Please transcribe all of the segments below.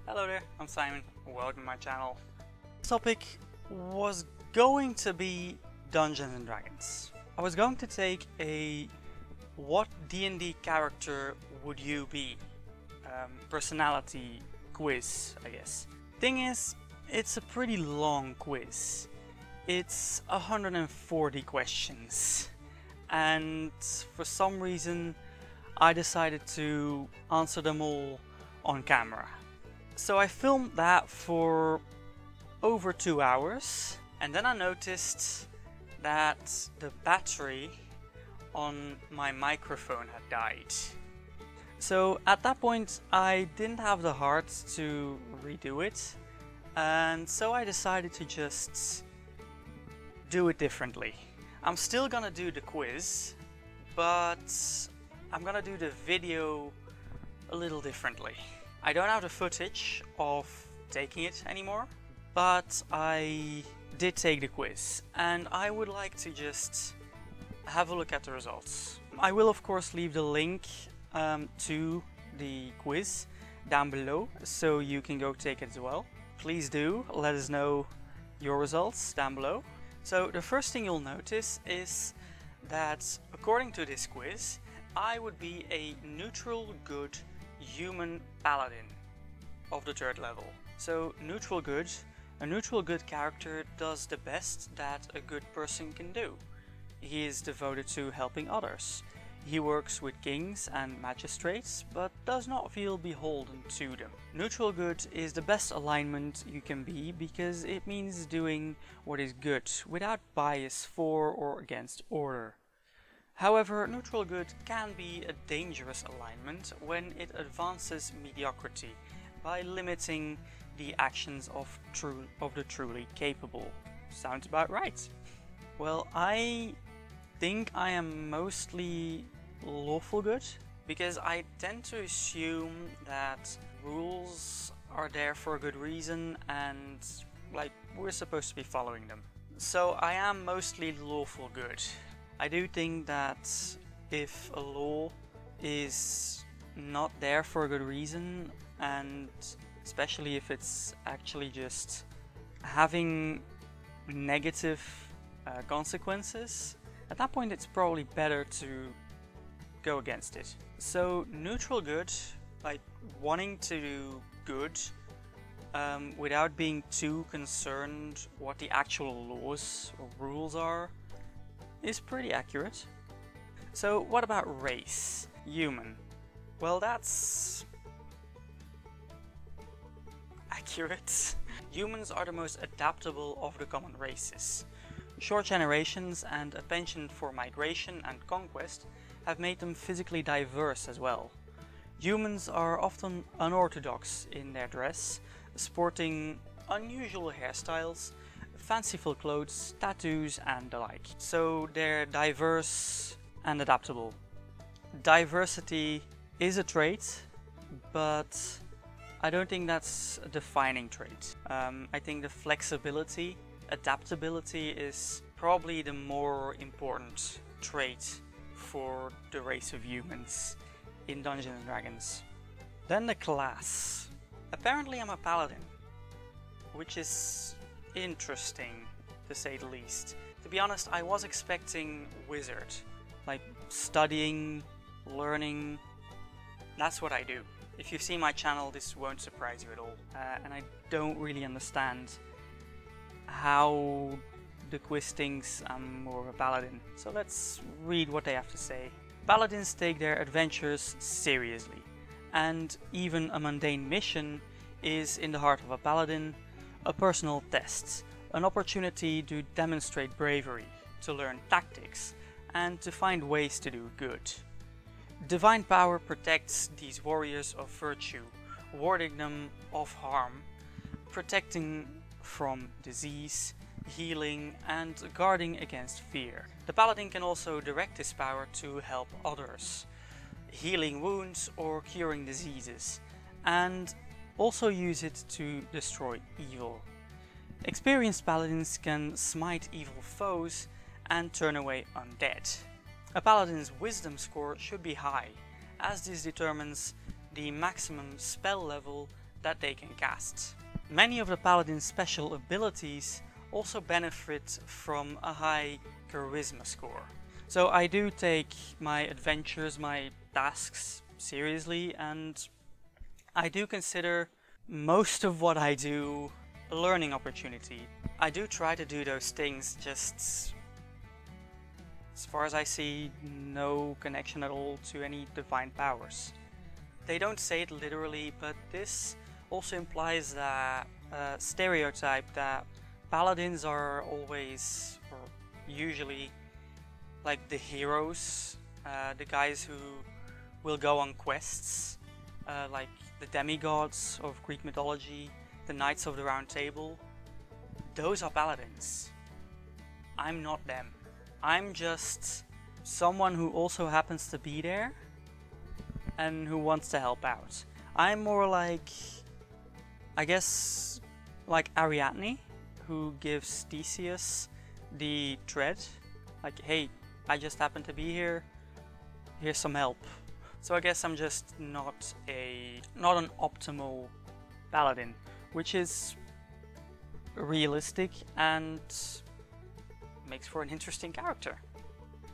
Hello there, I'm Simon. Welcome to my channel. This topic was going to be Dungeons and Dragons. I was going to take a what D&D character would you be? Personality quiz, I guess. Thing is, it's a pretty long quiz. It's 140 questions. And for some reason, I decided to answer them all on camera. So I filmed that for over 2 hours, and then I noticed that the battery on my microphone had died. So at that point I didn't have the heart to redo it, and so I decided to just do it differently. I'm still gonna do the quiz, but I'm gonna do the video a little differently. I don't have the footage of taking it anymore, but I did take the quiz, and I would like to just have a look at the results. I will of course leave the link to the quiz down below, so you can go take it as well. Please do let us know your results down below. So the first thing you'll notice is that according to this quiz, I would be a neutral good human paladin of the 3rd level. So neutral good, a neutral good character does the best that a good person can do. He is devoted to helping others. He works with kings and magistrates, but does not feel beholden to them. Neutral good is the best alignment you can be because it means doing what is good without bias for or against order. However, neutral good can be a dangerous alignment when it advances mediocrity by limiting the actions of the truly capable. Sounds about right. Well, I think I am mostly lawful good because I tend to assume that rules are there for a good reason and like we're supposed to be following them. So I am mostly lawful good. I do think that if a law is not there for a good reason, and especially if it's actually just having negative consequences, at that point it's probably better to go against it. So neutral good, like wanting to do good without being too concerned what the actual laws or rules are, is pretty accurate. So what about race? Human. Well, that's accurate. Humans are the most adaptable of the common races. Short generations and a penchant for migration and conquest have made them physically diverse as well. Humans are often unorthodox in their dress, sporting unusual hairstyles, fanciful clothes, tattoos and the like. So they're diverse and adaptable. Diversity is a trait, but I don't think that's a defining trait. I think the flexibility, adaptability is probably the more important trait for the race of humans in Dungeons and Dragons. Then the class. Apparently I'm a paladin, which is interesting to say the least. To be honest, I was expecting wizard, like studying, learning. That's what I do. If you see my channel, this won't surprise you at all. And I don't really understand how the quiz thinks I'm more of a paladin. So let's read what they have to say. Paladins take their adventures seriously, and even a mundane mission is, in the heart of a paladin, a personal test, an opportunity to demonstrate bravery, to learn tactics, and to find ways to do good. Divine power protects these warriors of virtue, warding them off harm, protecting from disease, healing, and guarding against fear. The paladin can also direct his power to help others, healing wounds or curing diseases, and also use it to destroy evil. Experienced paladins can smite evil foes and turn away undead. A paladin's wisdom score should be high, as this determines the maximum spell level that they can cast. Many of the Paladin's special abilities also benefit from a high charisma score. So I do take my adventures, my tasks seriously, and I do consider most of what I do a learning opportunity. I do try to do those things, just as far as I see, no connection at all to any divine powers. They don't say it literally, but this also implies that stereotype that paladins are always, or usually, like the heroes, the guys who will go on quests, like the demigods of Greek mythology, the Knights of the Round Table. Those are paladins. I'm not them. I'm just someone who also happens to be there and who wants to help out. I'm more like, I guess, like Ariadne, who gives Theseus the thread. Like, hey, I just happen to be here, here's some help. So I guess I'm just not an optimal paladin, which is realistic and makes for an interesting character.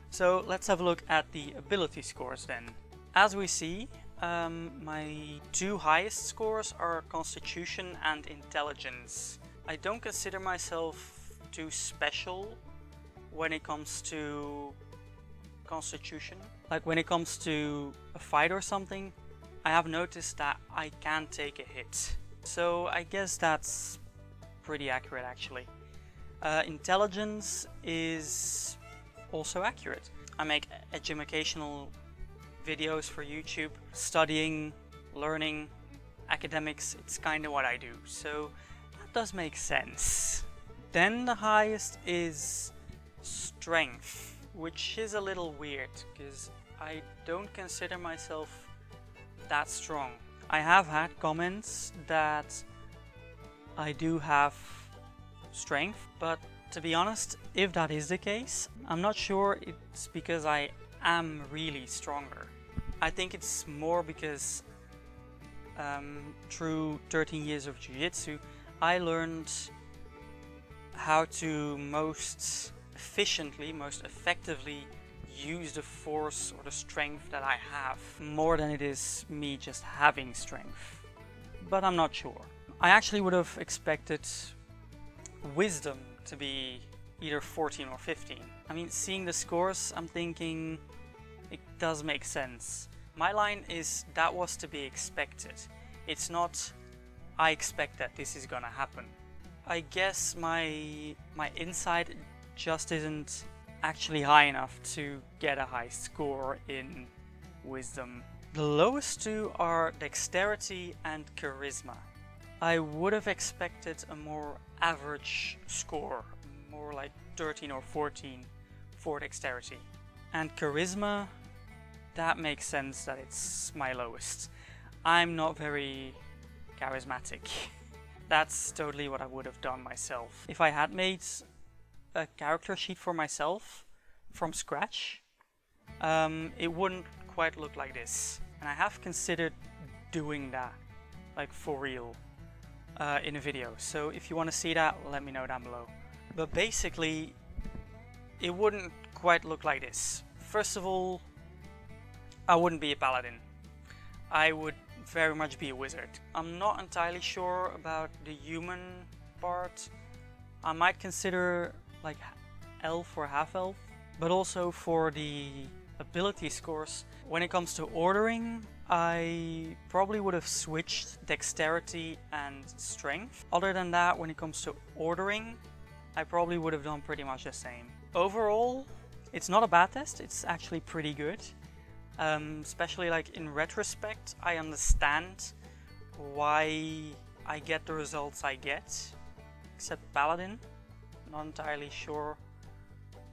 So let's have a look at the ability scores then. As we see, my two highest scores are Constitution and Intelligence. I don't consider myself too special when it comes to Constitution. Like when it comes to a fight or something, I have noticed that I can take a hit. So I guess that's pretty accurate actually. Intelligence is also accurate. I make educational videos for YouTube, studying, learning, academics, it's kind of what I do, so that does make sense. Then the highest is Strength, which is a little weird because I don't consider myself that strong. I have had comments that I do have strength, but to be honest, if that is the case, I'm not sure it's because I am really stronger. I think it's more because through 13 years of Jiu-Jitsu, I learned how to most efficiently, most effectively use the force or the strength that I have, more than it is me just having strength. But I'm not sure. I actually would have expected Wisdom to be either 14 or 15. I mean, seeing the scores, I'm thinking it does make sense. My line is that was to be expected. It's not I expect that this is gonna happen. I guess my insight just isn't actually high enough to get a high score in Wisdom. The lowest two are Dexterity and Charisma. I would have expected a more average score, more like 13 or 14 for Dexterity. And Charisma, that makes sense that it's my lowest. I'm not very charismatic. That's totally what I would have done myself. If I had made a character sheet for myself from scratch, it wouldn't quite look like this. And I have considered doing that, like for real, in a video. So if you want to see that, let me know down below. But basically, it wouldn't quite look like this. First of all, I wouldn't be a paladin. I would very much be a wizard. I'm not entirely sure about the human part. I might consider like elf or half elf, but also for the ability scores. When it comes to ordering, I probably would have switched dexterity and strength. Other than that, when it comes to ordering, I probably would have done pretty much the same. Overall, it's not a bad test, it's actually pretty good. Especially like in retrospect, I understand why I get the results I get, except Paladin. Not entirely sure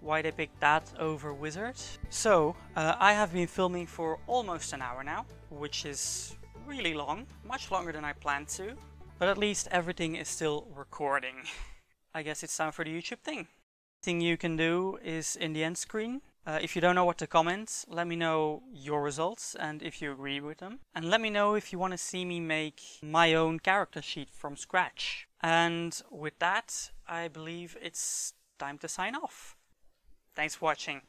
why they picked that over Wizard. So, I have been filming for almost an hour now, which is really long, much longer than I planned to, but at least everything is still recording. I guess it's time for the YouTube thing. Thing you can do is in the end screen, If you don't know what to comment, let me know your results and if you agree with them. And let me know if you want to see me make my own character sheet from scratch. And with that, I believe it's time to sign off. Thanks for watching.